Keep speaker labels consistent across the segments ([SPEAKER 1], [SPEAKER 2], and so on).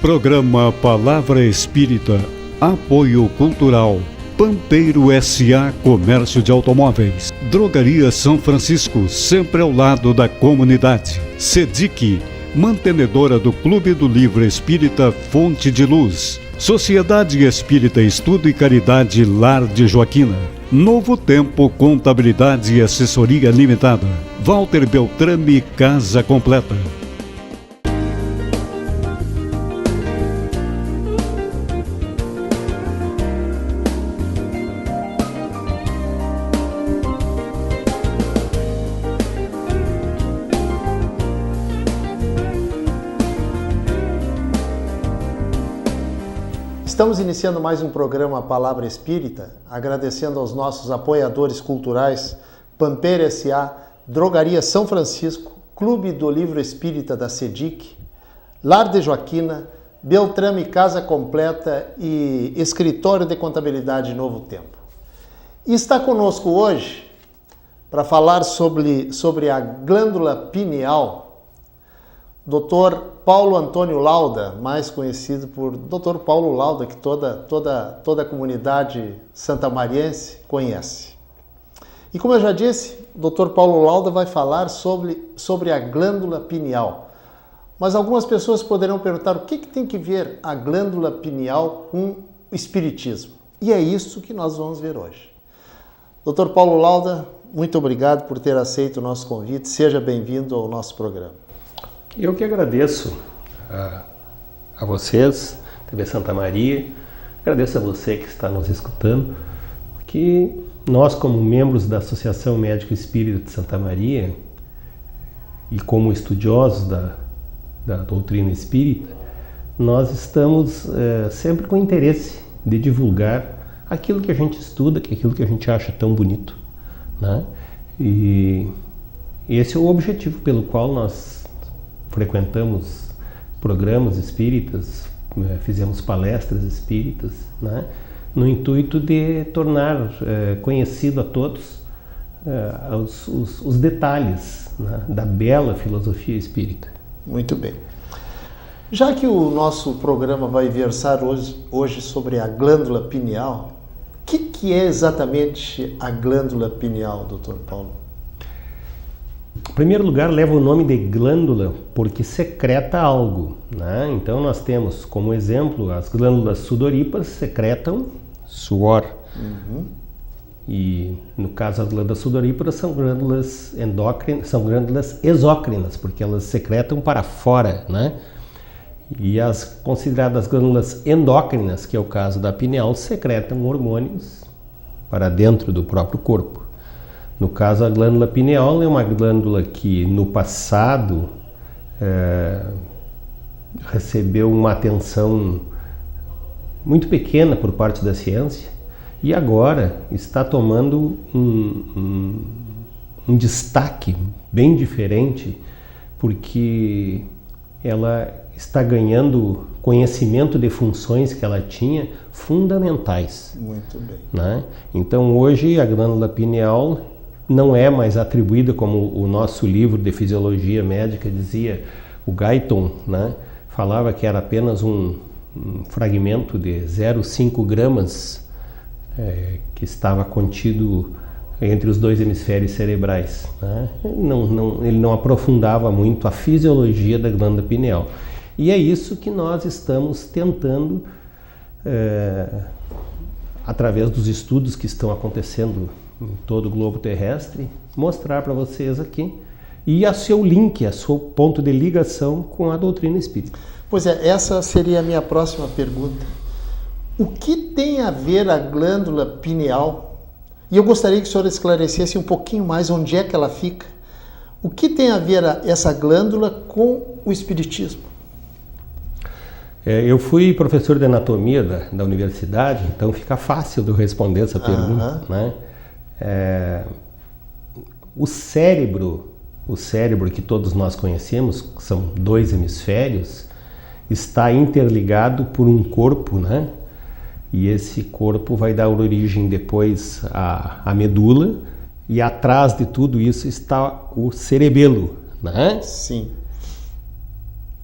[SPEAKER 1] Programa Palavra Espírita, apoio cultural, Pampeiro S.A. Comércio de Automóveis, Drogaria São Francisco, sempre ao lado da comunidade, SEDIC, mantenedora do Clube do Livro Espírita Fonte de Luz, Sociedade Espírita Estudo e Caridade Lar de Joaquina, Novo Tempo Contabilidade e Assessoria Limitada, Walter Beltrame Casa Completa.
[SPEAKER 2] Estamos iniciando mais um programa Palavra Espírita, agradecendo aos nossos apoiadores culturais, Pampeiro S.A., Drogaria São Francisco, Clube do Livro Espírita da SEDIC, Lar de Joaquina, Beltrame Casa Completa e Escritório de Contabilidade Novo Tempo. E está conosco hoje, para falar sobre a glândula pineal, Dr. Paulo Antônio Lauda, mais conhecido por Dr. Paulo Lauda, que toda a comunidade santamariense conhece. E como eu já disse, o Dr. Paulo Lauda vai falar sobre a glândula pineal. Mas algumas pessoas poderão perguntar o que tem que ver a glândula pineal com o espiritismo. E é isso que nós vamos ver hoje. Dr. Paulo Lauda, muito obrigado por ter aceito o nosso convite. Seja bem-vindo ao nosso programa.
[SPEAKER 3] Eu que agradeço a vocês, TV Santa Maria, agradeço a você que está nos escutando, que nós, como membros da Associação Médico Espírita de Santa Maria e como estudiosos da doutrina espírita, nós estamos sempre com interesse de divulgar aquilo que a gente estuda, aquilo que a gente acha tão bonito, né? E esse é o objetivo pelo qual nós frequentamos programas espíritas, fizemos palestras espíritas, né, no intuito de tornar conhecido a todos os detalhes, né, da bela filosofia espírita.
[SPEAKER 2] Muito bem. Já que o nosso programa vai versar hoje sobre a glândula pineal, o que é exatamente a glândula pineal, Dr. Paulo?
[SPEAKER 3] Em primeiro lugar, leva o nome de glândula porque secreta algo, né? Então nós temos como exemplo as glândulas sudoríparas secretam suor. E no caso as glândulas sudoríparas são glândulas endócrinas, são glândulas exócrinas porque elas secretam para fora, né? E as consideradas glândulas endócrinas, que é o caso da pineal, secretam hormônios para dentro do próprio corpo. No caso, a glândula pineal é uma glândula que no passado recebeu uma atenção muito pequena por parte da ciência e agora está tomando um destaque bem diferente porque ela está ganhando conhecimento de funções que ela tinha fundamentais.
[SPEAKER 2] Muito bem.
[SPEAKER 3] Né? Então hoje a glândula pineal não é mais atribuída como o nosso livro de fisiologia médica dizia, o Guyton, né, falava que era apenas um fragmento de 0,5 gramas que estava contido entre os dois hemisférios cerebrais. Né? Ele não aprofundava muito a fisiologia da glândula pineal. E é isso que nós estamos tentando, através dos estudos que estão acontecendo em todo o globo terrestre, mostrar para vocês aqui e a seu link, a seu ponto de ligação com a doutrina espírita.
[SPEAKER 2] Pois é, essa seria a minha próxima pergunta. O que tem a ver a glândula pineal? E eu gostaria que o senhor esclarecesse um pouquinho mais onde é que ela fica. O que tem a ver essa glândula com o espiritismo?
[SPEAKER 3] Eu fui professor de anatomia da universidade, então fica fácil de eu responder essa pergunta, né? O cérebro que todos nós conhecemos, que são dois hemisférios, está interligado por um corpo, né? E esse corpo vai dar origem depois à medula, e atrás de tudo isso está o cerebelo, né?
[SPEAKER 2] Sim.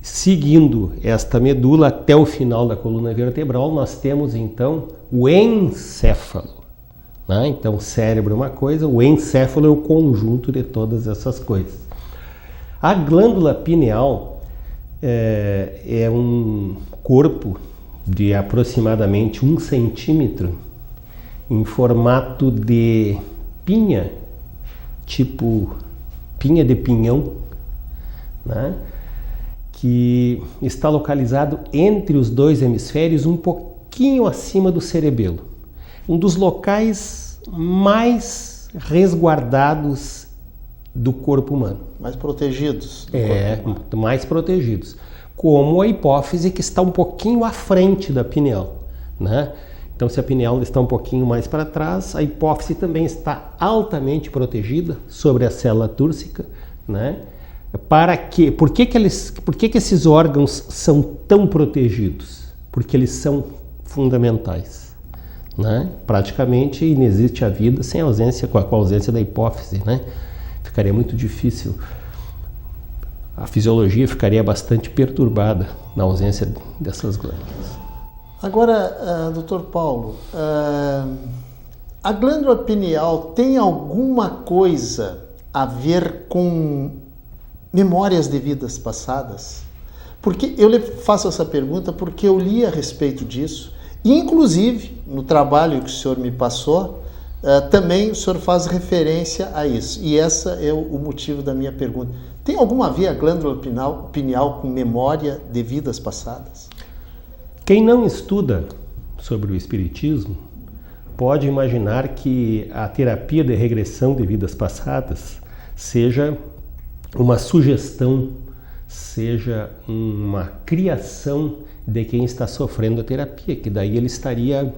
[SPEAKER 3] Seguindo esta medula até o final da coluna vertebral, nós temos então o encéfalo. Né? Então, o cérebro é uma coisa, o encéfalo é o conjunto de todas essas coisas. A glândula pineal é um corpo de aproximadamente 1 centímetro em formato de pinha, tipo pinha de pinhão, né? Que está localizado entre os dois hemisférios, um pouquinho acima do cerebelo. Um dos locais mais resguardados do corpo humano.
[SPEAKER 2] Mais protegidos.
[SPEAKER 3] Mais protegidos. Como a hipófise, que está um pouquinho à frente da pineal, né? Então, se a pineal está um pouquinho mais para trás, a hipófise também está altamente protegida sobre a célula túrcica, né? Para quê? Por que esses órgãos são tão protegidos? Porque eles são fundamentais, né? Praticamente inexiste a vida com a ausência da hipófise, né? Ficaria muito difícil, a fisiologia ficaria bastante perturbada na ausência dessas glândulas.
[SPEAKER 2] Agora, Dr. Paulo, a glândula pineal tem alguma coisa a ver com memórias de vidas passadas? Porque eu lhe faço essa pergunta porque eu li a respeito disso e, inclusive, no trabalho que o senhor me passou, também o senhor faz referência a isso. E esse é o motivo da minha pergunta. Tem alguma a ver a glândula pineal com memória de vidas passadas?
[SPEAKER 3] Quem não estuda sobre o espiritismo pode imaginar que a terapia de regressão de vidas passadas seja uma sugestão, seja uma criação de quem está sofrendo a terapia, que daí ele estaria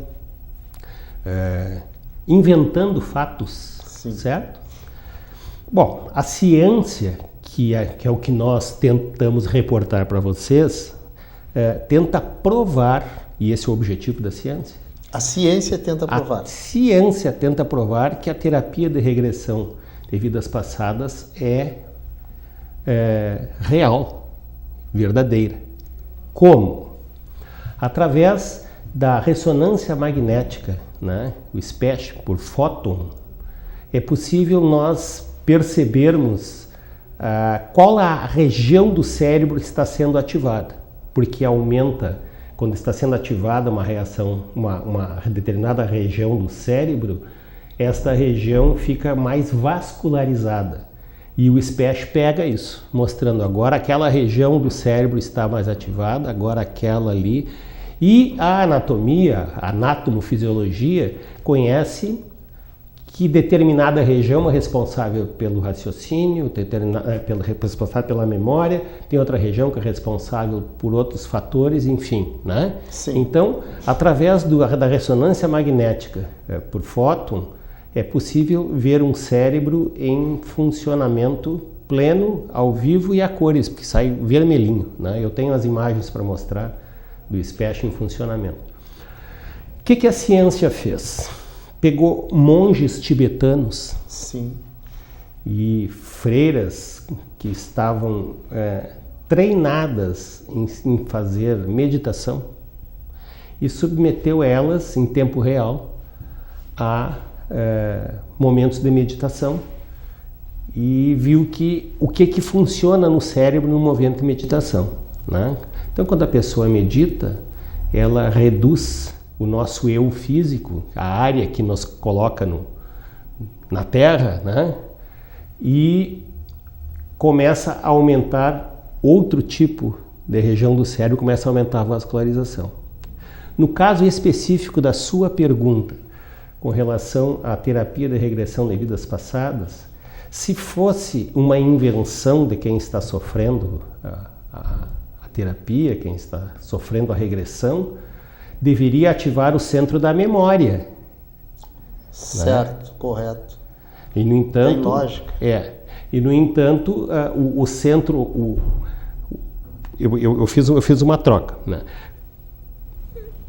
[SPEAKER 3] inventando fatos,
[SPEAKER 2] Sim.
[SPEAKER 3] Certo? Bom, a ciência, que é o que nós tentamos reportar para vocês, tenta provar, e esse é o objetivo da ciência.
[SPEAKER 2] A ciência tenta provar.
[SPEAKER 3] A ciência tenta provar que a terapia de regressão de vidas passadas é real, verdadeira. Como? Através da ressonância magnética, né? O SPECT por fóton, é possível nós percebermos qual a região do cérebro está sendo ativada, porque aumenta, quando está sendo ativada uma reação, uma determinada região do cérebro, esta região fica mais vascularizada. E o SPECT pega isso, mostrando agora aquela região do cérebro está mais ativada, agora aquela ali. E a anatomia, a anatomofisiologia, conhece que determinada região é responsável pelo raciocínio, responsável pela memória, tem outra região que é responsável por outros fatores, enfim, né?
[SPEAKER 2] Sim.
[SPEAKER 3] Então, através da ressonância magnética por fóton, é possível ver um cérebro em funcionamento pleno, ao vivo e a cores, porque sai vermelhinho, né? Eu tenho as imagens para mostrar do SPECT em funcionamento. O que a ciência fez? Pegou monges tibetanos.
[SPEAKER 2] Sim.
[SPEAKER 3] E freiras que estavam treinadas em fazer meditação e submeteu elas em tempo real a momentos de meditação e viu o que funciona no cérebro no momento de meditação, né? Então, quando a pessoa medita, ela reduz o nosso eu físico, a área que nos coloca na Terra, né? E começa a aumentar outro tipo de região do cérebro, começa a aumentar a vascularização. No caso específico da sua pergunta, com relação à terapia de regressão de vidas passadas, se fosse uma invenção de quem está sofrendo a terapia, quem está sofrendo a regressão, deveria ativar o centro da memória.
[SPEAKER 2] Certo, né? Correto.
[SPEAKER 3] E no entanto,
[SPEAKER 2] tem lógica.
[SPEAKER 3] E no entanto, o centro, eu fiz uma troca, né?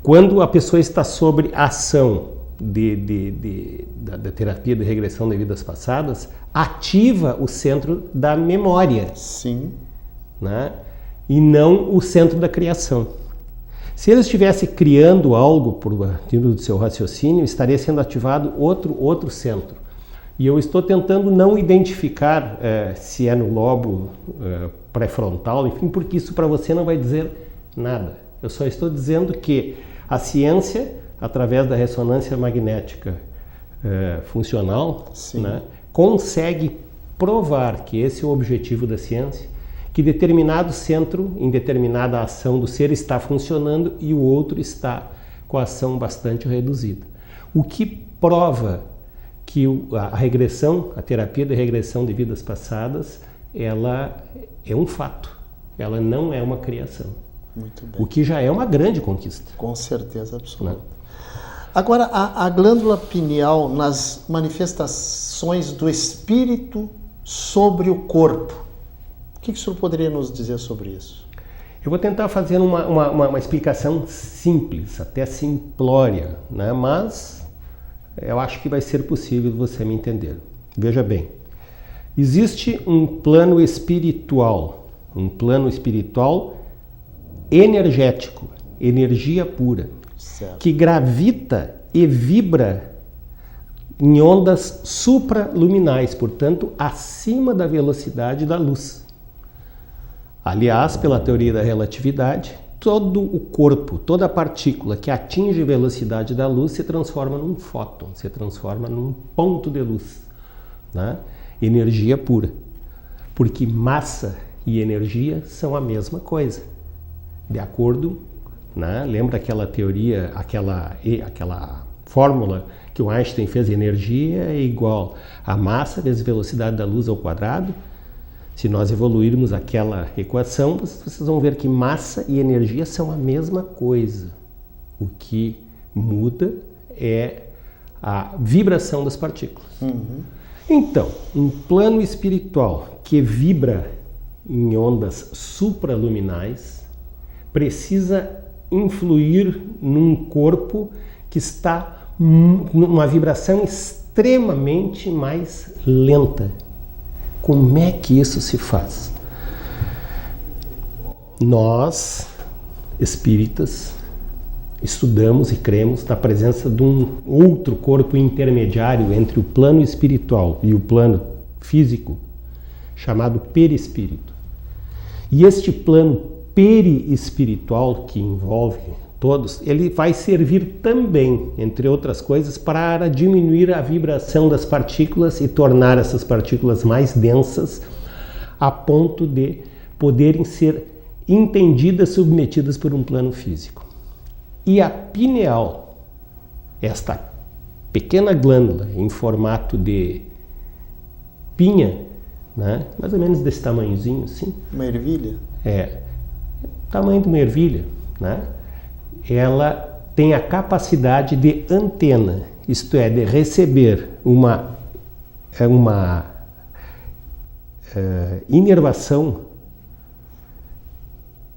[SPEAKER 3] Quando a pessoa está sob a ação da terapia de regressão de vidas passadas, ativa o centro da memória.
[SPEAKER 2] Sim.
[SPEAKER 3] Né? e não o centro da criação. Se ele estivesse criando algo por partir do seu raciocínio, estaria sendo ativado outro centro. E eu estou tentando não identificar se é no lobo pré-frontal, enfim, porque isso para você não vai dizer nada. Eu só estou dizendo que a ciência, através da ressonância magnética funcional, né, consegue provar que esse é o objetivo da ciência, que determinado centro, em determinada ação do ser, está funcionando e o outro está com a ação bastante reduzida. O que prova que a regressão, a terapia de regressão de vidas passadas, ela é um fato, ela não é uma criação.
[SPEAKER 2] Muito bem.
[SPEAKER 3] O que já é uma grande conquista.
[SPEAKER 2] Com certeza absoluta. Agora, a glândula pineal nas manifestações do espírito sobre o corpo. O que o senhor poderia nos dizer sobre isso?
[SPEAKER 3] Eu vou tentar fazer uma explicação simples, até simplória, né? Mas eu acho que vai ser possível você me entender. Veja bem, existe um plano espiritual energético, energia pura,
[SPEAKER 2] certo,
[SPEAKER 3] que gravita e vibra em ondas supraluminais, portanto, acima da velocidade da luz. Aliás, pela teoria da relatividade, todo o corpo, toda partícula que atinge a velocidade da luz se transforma num fóton, se transforma num ponto de luz, né? Energia pura. Porque massa e energia são a mesma coisa. De acordo, né? Lembra aquela teoria, aquela fórmula que o Einstein fez? Energia é igual a massa vezes velocidade da luz ao quadrado. Se nós evoluirmos aquela equação, vocês vão ver que massa e energia são a mesma coisa. O que muda é a vibração das partículas. Então, um plano espiritual que vibra em ondas supraluminais precisa influir num corpo que está numa vibração extremamente mais lenta. Como é que isso se faz? Nós, espíritas, estudamos e cremos na presença de um outro corpo intermediário entre o plano espiritual e o plano físico, chamado perispírito. E este plano perispiritual, que envolve todos, ele vai servir também, entre outras coisas, para diminuir a vibração das partículas e tornar essas partículas mais densas, a ponto de poderem ser entendidas, submetidas por um plano físico. E a pineal, esta pequena glândula em formato de pinha, né? Mais ou menos desse tamanhozinho, assim.
[SPEAKER 2] Uma ervilha?
[SPEAKER 3] Tamanho de uma ervilha, né? Ela tem a capacidade de antena, isto é, de receber uma inervação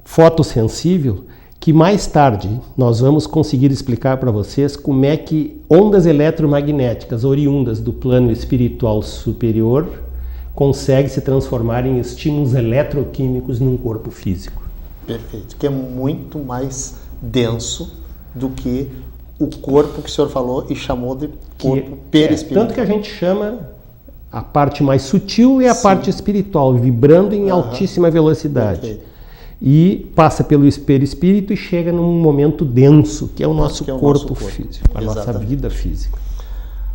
[SPEAKER 3] fotossensível, que mais tarde nós vamos conseguir explicar para vocês como é que ondas eletromagnéticas oriundas do plano espiritual superior conseguem se transformar em estímulos eletroquímicos num corpo físico.
[SPEAKER 2] Perfeito, que é muito mais denso do que o corpo que o senhor falou e chamou de corpo perispiritual.
[SPEAKER 3] Tanto que a gente chama a parte mais sutil e a parte espiritual, vibrando em altíssima velocidade. Perfeito. E passa pelo perispírito e chega num momento denso, que é o nosso corpo físico, a nossa vida física.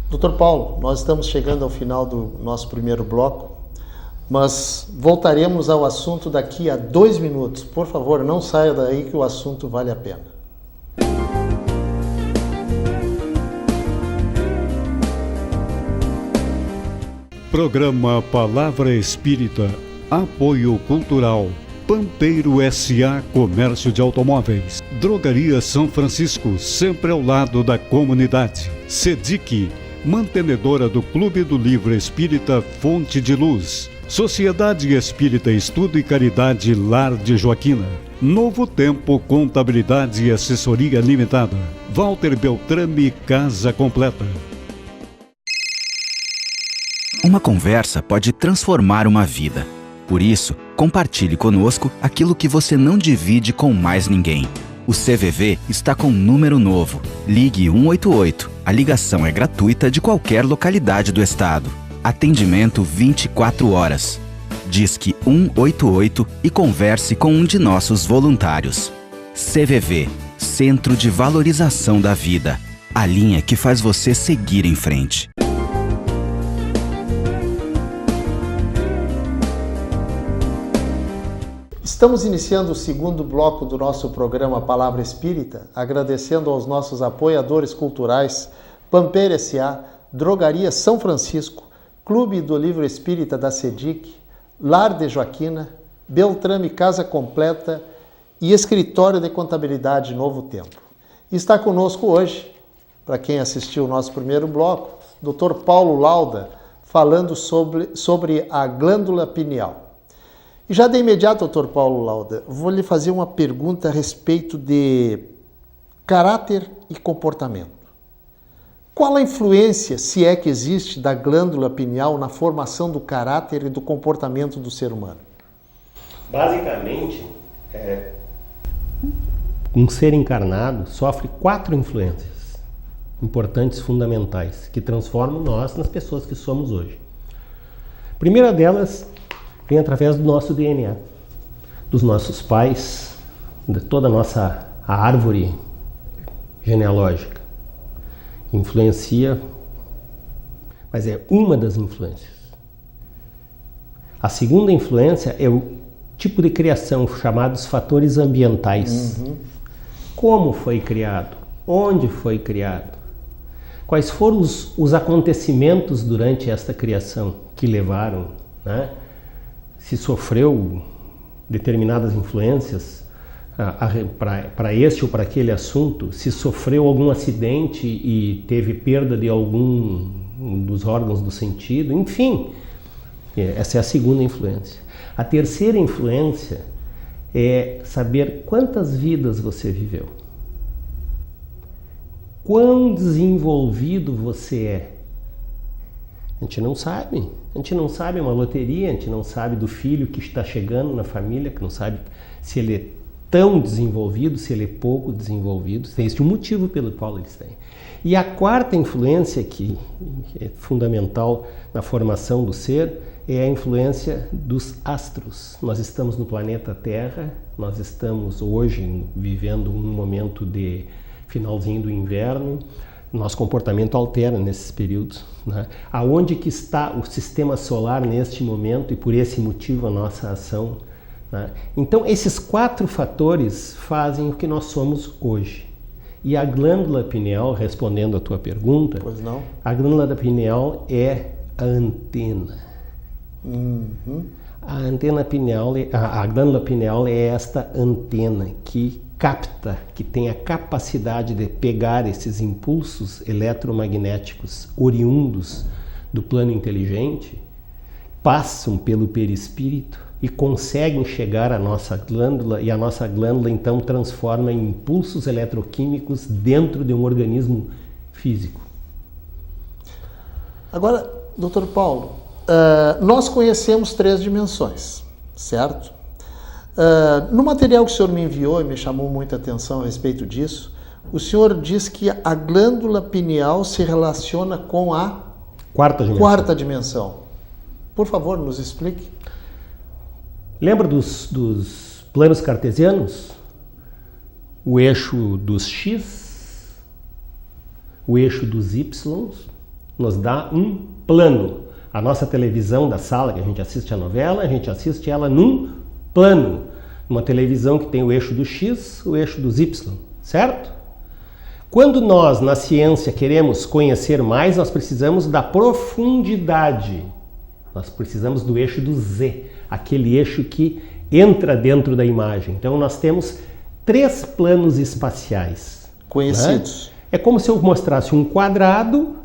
[SPEAKER 2] Dr. Paulo, nós estamos chegando ao final do nosso primeiro bloco, mas voltaremos ao assunto daqui a 2 minutos. Por favor, não saia daí que o assunto vale a pena.
[SPEAKER 1] Programa Palavra Espírita, apoio cultural, Pampeiro S.A. Comércio de Automóveis, Drogaria São Francisco, sempre ao lado da comunidade, SEDIC, mantenedora do Clube do Livro Espírita Fonte de Luz, Sociedade Espírita Estudo e Caridade Lar de Joaquina, Novo Tempo Contabilidade e Assessoria Limitada, Walter Beltrame Casa Completa.
[SPEAKER 4] Uma conversa pode transformar uma vida. Por isso, compartilhe conosco aquilo que você não divide com mais ninguém. O CVV está com um número novo. Ligue 188. A ligação é gratuita de qualquer localidade do estado. Atendimento 24 horas. Disque 188 e converse com um de nossos voluntários. CVV, Centro de Valorização da Vida. A linha que faz você seguir em frente.
[SPEAKER 2] Estamos iniciando o segundo bloco do nosso programa Palavra Espírita, agradecendo aos nossos apoiadores culturais, Pampeira S.A., Drogaria São Francisco, Clube do Livro Espírita da SEDIC, Lar de Joaquina, Beltrame Casa Completa e Escritório de Contabilidade Novo Tempo. Está conosco hoje, para quem assistiu o nosso primeiro bloco, Dr. Paulo Lauda, falando sobre a glândula pineal. E já de imediato, Dr. Paulo Lauda, vou lhe fazer uma pergunta a respeito de caráter e comportamento. Qual a influência, se é que existe, da glândula pineal na formação do caráter e do comportamento do ser humano?
[SPEAKER 3] Basicamente, um ser encarnado sofre 4 influências importantes, fundamentais, que transformam nós nas pessoas que somos hoje. A primeira delas vem através do nosso DNA, dos nossos pais, de toda a árvore genealógica. Influencia, mas é uma das influências. A segunda influência é o tipo de criação, chamados fatores ambientais. Como foi criado? Onde foi criado? Quais foram os acontecimentos durante esta criação que levaram, né? Se sofreu determinadas influências para este ou para aquele assunto, se sofreu algum acidente e teve perda de algum dos órgãos do sentido, enfim, essa é a segunda influência. A terceira influência é saber quantas vidas você viveu, quão desenvolvido você é. A gente não sabe. A gente não sabe, é uma loteria, a gente não sabe do filho que está chegando na família, que não sabe se ele é tão desenvolvido, se ele é pouco desenvolvido. Existe um motivo pelo qual eles têm. E a quarta influência, que é fundamental na formação do ser, é a influência dos astros. Nós estamos no planeta Terra, nós estamos hoje vivendo um momento de finalzinho do inverno. Nosso comportamento altera nesses períodos, né? Aonde que está o sistema solar neste momento e por esse motivo a nossa ação, né? Então esses 4 fatores fazem o que nós somos hoje. E a glândula pineal, respondendo a tua pergunta,
[SPEAKER 2] Pois não?
[SPEAKER 3] A glândula pineal é a antena. A antena pineal, a glândula pineal é esta antena que capta, que tem a capacidade de pegar esses impulsos eletromagnéticos oriundos do plano inteligente, passam pelo perispírito e conseguem chegar à nossa glândula, e a nossa glândula então transforma em impulsos eletroquímicos dentro de um organismo físico.
[SPEAKER 2] Agora, Dr. Paulo, nós conhecemos 3 dimensões, certo? No material que o senhor me enviou, e me chamou muita atenção a respeito disso, o senhor diz que a glândula pineal se relaciona com a quarta dimensão. Por favor, nos explique.
[SPEAKER 3] Lembra dos planos cartesianos? O eixo dos X, o eixo dos Y, nos dá um plano. A nossa televisão da sala, que a gente assiste a novela, a gente assiste ela num plano, uma televisão que tem o eixo do X, o eixo dos Y, certo? Quando nós, na ciência, queremos conhecer mais, nós precisamos da profundidade. Nós precisamos do eixo do Z, aquele eixo que entra dentro da imagem. Então nós temos 3 planos espaciais.
[SPEAKER 2] Conhecidos.
[SPEAKER 3] Né? É como se eu mostrasse um quadrado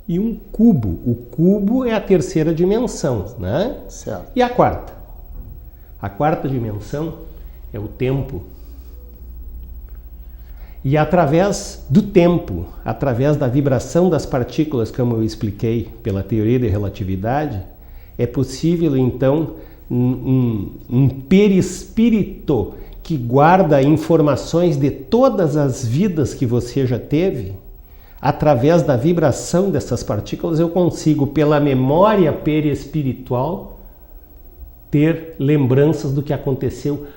[SPEAKER 3] e um cubo. O cubo é a terceira dimensão, né?
[SPEAKER 2] Certo.
[SPEAKER 3] E a quarta? A quarta dimensão é o tempo. E através do tempo, através da vibração das partículas, como eu expliquei pela teoria da relatividade, é possível então um perispírito que guarda informações de todas as vidas que você já teve. Através da vibração dessas partículas, eu consigo, pela memória perispiritual, ter lembranças do que aconteceu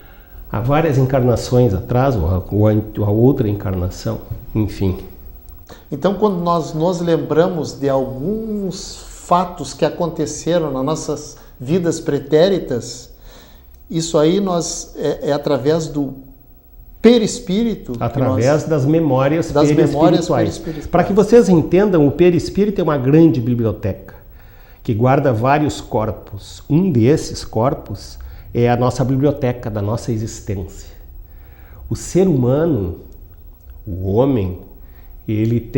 [SPEAKER 3] há várias encarnações atrás, ou a outra encarnação, enfim.
[SPEAKER 2] Então, quando nós nos lembramos de alguns fatos que aconteceram nas nossas vidas pretéritas, isso aí é através do perispírito.
[SPEAKER 3] Através das memórias perispirituais. Para que vocês entendam, o perispírito é uma grande biblioteca que guarda vários corpos. Um desses corpos é a nossa biblioteca da nossa existência. O ser humano, o homem, ele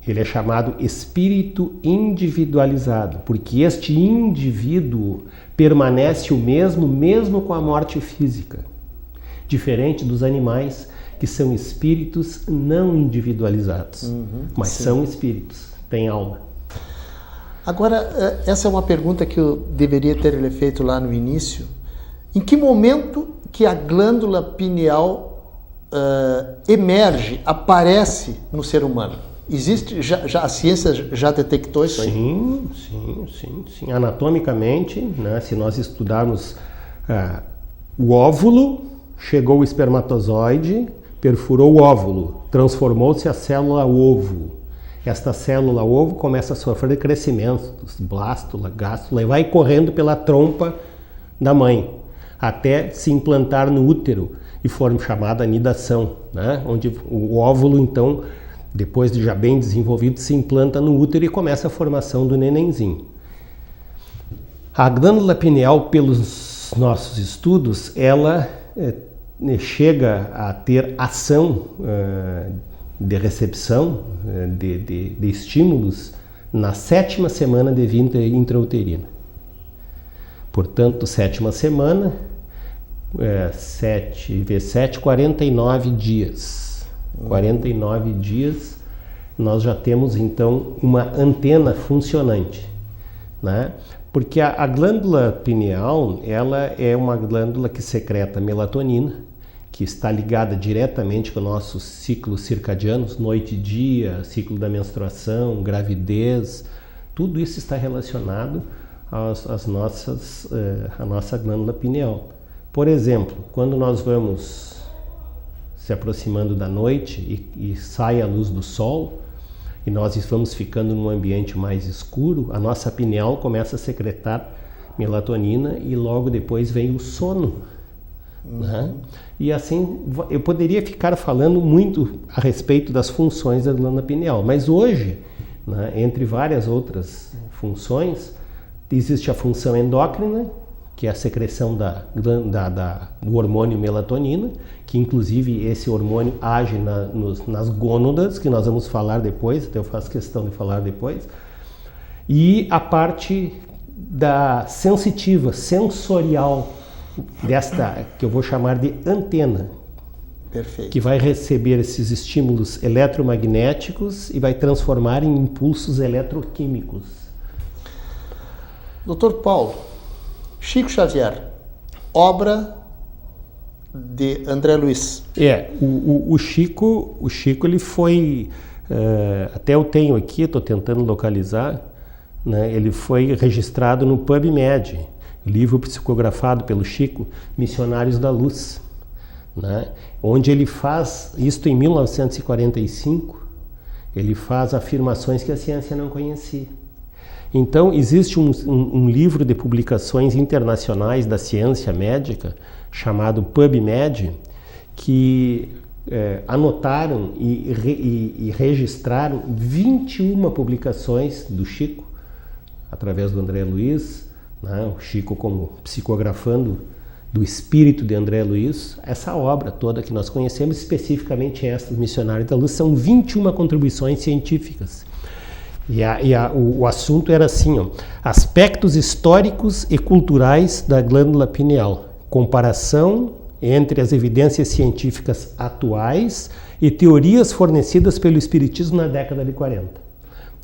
[SPEAKER 3] é chamado espírito individualizado, porque este indivíduo permanece o mesmo com a morte física, diferente dos animais que são espíritos não individualizados, mas sim, são espíritos, têm alma.
[SPEAKER 2] Agora, essa é uma pergunta que eu deveria ter lhe feito lá no início. Em que momento que a glândula pineal emerge, aparece no ser humano? Existe, a ciência já detectou isso aí?
[SPEAKER 3] Sim. Anatomicamente, né, se nós estudarmos o óvulo, chegou o espermatozoide, perfurou o óvulo, transformou-se a célula ovo. Esta célula ovo começa a sofrer crescimento, blástula, gástula, e vai correndo pela trompa da mãe, até se implantar no útero e forma chamada anidação, né? Onde o óvulo, então, depois de já bem desenvolvido, se implanta no útero e começa a formação do nenenzinho. A glândula pineal, pelos nossos estudos, ela chega a ter ação de recepção de estímulos na 7ª semana de vida intrauterina. Portanto, 7ª semana, 7 vezes 7, 49 dias. 49 dias nós já temos então uma antena funcionante, né? Porque a glândula pineal, ela é uma glândula que secreta melatonina, que está ligada diretamente com nossos ciclos circadianos, noite e dia, ciclo da menstruação, gravidez, tudo isso está relacionado à nossa glândula pineal. Por exemplo, quando nós vamos se aproximando da noite e sai a luz do sol, e nós vamos ficando num ambiente mais escuro, a nossa pineal começa a secretar melatonina e logo depois vem o sono. Né? E assim, eu poderia ficar falando muito a respeito das funções da glândula pineal, mas hoje, né, entre várias outras funções, existe a função endócrina, que é a secreção do hormônio melatonina, que inclusive esse hormônio age nas gônadas, que nós vamos falar depois, até eu faço questão de falar depois, e a parte da sensitiva, sensorial, desta que eu vou chamar de antena.
[SPEAKER 2] Perfeito.
[SPEAKER 3] Que vai receber esses estímulos eletromagnéticos e vai transformar em impulsos eletroquímicos.
[SPEAKER 2] Dr. Paulo, Chico Xavier, obra de André Luiz.
[SPEAKER 3] O Chico ele foi, até eu tenho aqui, estou tentando localizar, né, ele foi registrado no PubMed, livro psicografado pelo Chico, Missionários da Luz, né, onde ele faz, isto em 1945, ele faz afirmações que a ciência não conhecia. Então, existe um livro de publicações internacionais da ciência médica, chamado PubMed, que anotaram e registraram 21 publicações do Chico, através do André Luiz, né? O Chico como psicografando do espírito de André Luiz, essa obra toda que nós conhecemos, especificamente estas, Missionários da Luz, são 21 contribuições científicas. O assunto era assim, ó, aspectos históricos e culturais da glândula pineal, comparação entre as evidências científicas atuais e teorias fornecidas pelo Espiritismo na década de 40,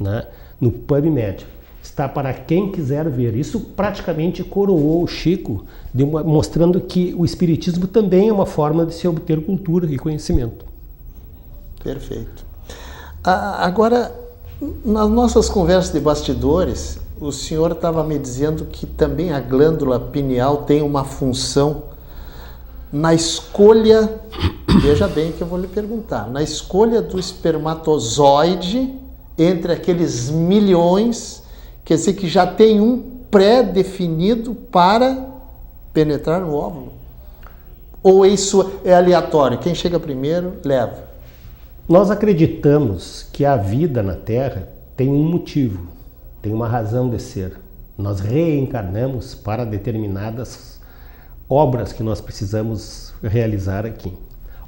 [SPEAKER 3] né? No PubMed. está para quem quiser ver. Isso praticamente coroou o Chico, mostrando que o Espiritismo também é uma forma de se obter cultura e conhecimento.
[SPEAKER 2] Perfeito. Agora, nas nossas conversas de bastidores, o senhor estava me dizendo que também a glândula pineal tem uma função na escolha, veja bem o que eu vou lhe perguntar, na escolha do espermatozoide entre aqueles milhões, quer dizer que já tem um pré-definido para penetrar no óvulo? Ou isso é aleatório? Quem chega primeiro, leva?
[SPEAKER 3] Nós acreditamos que a vida na Terra tem um motivo, tem uma razão de ser. Nós reencarnamos para determinadas obras que nós precisamos realizar aqui.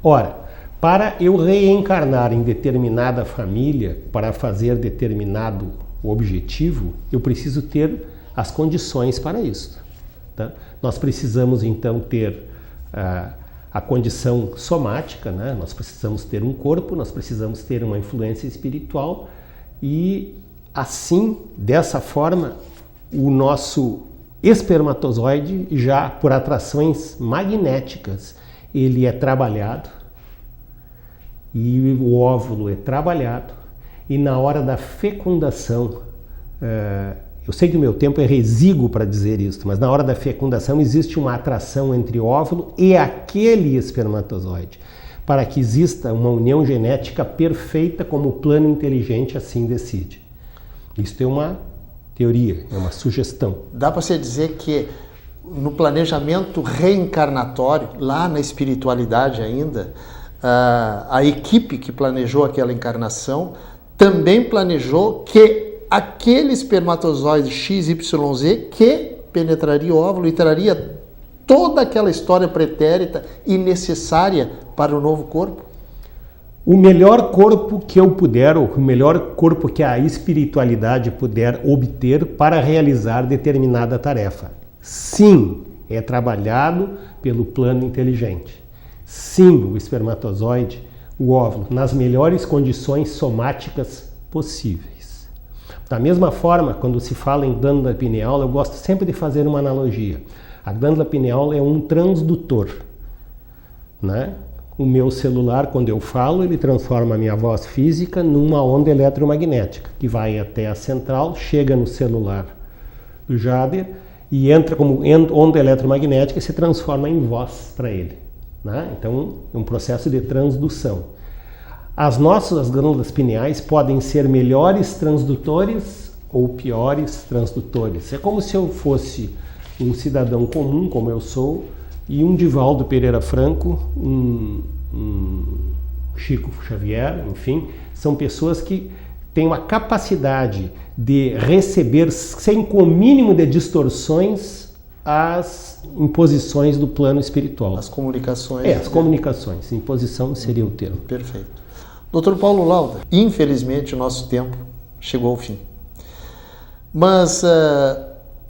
[SPEAKER 3] Ora, para eu reencarnar em determinada família, para fazer determinado objetivo, eu preciso ter as condições para isso. Tá? Nós precisamos então ter a condição somática, né? Nós precisamos ter um corpo, nós precisamos ter uma influência espiritual e assim, dessa forma, o nosso espermatozoide, já por atrações magnéticas, ele é trabalhado e o óvulo é trabalhado e na hora da fecundação, eu sei que o meu tempo é resíguo para dizer isso, mas na hora da fecundação existe uma atração entre o óvulo e aquele espermatozoide, para que exista uma união genética perfeita como o plano inteligente assim decide. Isso é uma teoria, é uma sugestão.
[SPEAKER 2] Dá para você dizer que no planejamento reencarnatório, lá na espiritualidade ainda, a equipe que planejou aquela encarnação também planejou que aquele espermatozoide XYZ que penetraria o óvulo e traria toda aquela história pretérita e necessária para o novo corpo?
[SPEAKER 3] O melhor corpo que eu puder, ou o melhor corpo que a espiritualidade puder obter para realizar determinada tarefa. Sim, é trabalhado pelo plano inteligente. Sim, o espermatozoide, o óvulo, nas melhores condições somáticas possíveis. Da mesma forma, quando se fala em glândula pineal, eu gosto sempre de fazer uma analogia. A glândula pineal é um transdutor, né? O meu celular, quando eu falo, ele transforma a minha voz física numa onda eletromagnética, que vai até a central, chega no celular do Jader e entra como onda eletromagnética e se transforma em voz para ele, né? Então, é um processo de transdução. As nossas glândulas pineais podem ser melhores transdutores ou piores transdutores. É como se eu fosse um cidadão comum, como eu sou, e um Divaldo Pereira Franco, um Chico Xavier, enfim, são pessoas que têm uma capacidade de receber, sem com o mínimo de distorções, as imposições do plano espiritual.
[SPEAKER 2] As comunicações.
[SPEAKER 3] As comunicações. Imposição seria o termo.
[SPEAKER 2] Perfeito. Dr. Paulo Lauda, infelizmente o nosso tempo chegou ao fim. Mas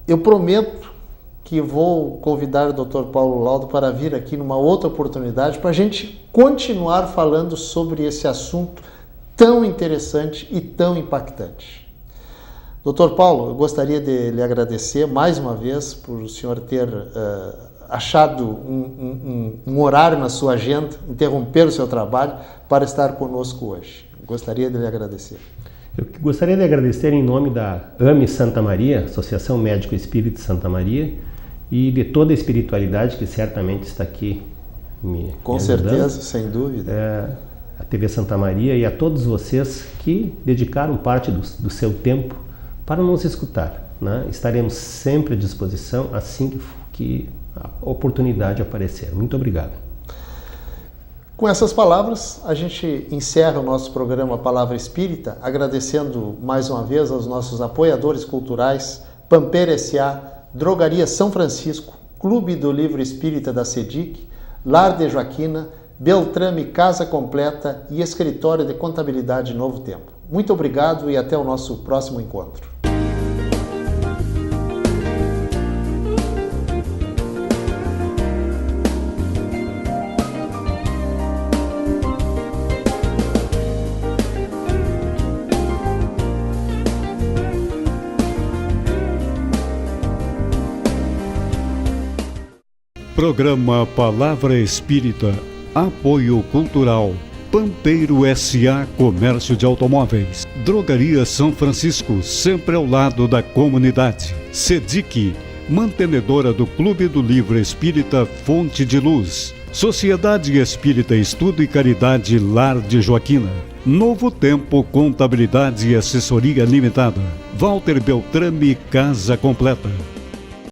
[SPEAKER 2] eu prometo que vou convidar o Dr. Paulo Lauda para vir aqui numa outra oportunidade para a gente continuar falando sobre esse assunto tão interessante e tão impactante. Dr. Paulo, eu gostaria de lhe agradecer mais uma vez por o senhor ter achado um horário na sua agenda, interromper o seu trabalho para estar conosco hoje. Gostaria de lhe agradecer.
[SPEAKER 3] Eu gostaria de agradecer em nome da AME Santa Maria, Associação Médico Espírita Santa Maria, e de toda a espiritualidade que certamente está aqui me
[SPEAKER 2] Com
[SPEAKER 3] ajudando.
[SPEAKER 2] certeza, sem dúvida.
[SPEAKER 3] A TV Santa Maria e a todos vocês que dedicaram parte do seu tempo para nos escutar, né? Estaremos sempre à disposição assim que a oportunidade aparecer. Muito obrigado.
[SPEAKER 2] Com essas palavras, a gente encerra o nosso programa Palavra Espírita, agradecendo mais uma vez aos nossos apoiadores culturais, Pampeira S.A., Drogaria São Francisco, Clube do Livro Espírita da SEDIC, Lar de Joaquina, Beltrame Casa Completa e Escritório de Contabilidade Novo Tempo. Muito obrigado e até o nosso próximo encontro.
[SPEAKER 1] Programa Palavra Espírita, Apoio Cultural, Pampeiro S.A. Comércio de Automóveis, Drogaria São Francisco, sempre ao lado da comunidade. SEDIC, mantenedora do Clube do Livro Espírita Fonte de Luz. Sociedade Espírita Estudo e Caridade Lar de Joaquina. Novo Tempo Contabilidade e Assessoria Limitada. Walter Beltrame Casa Completa.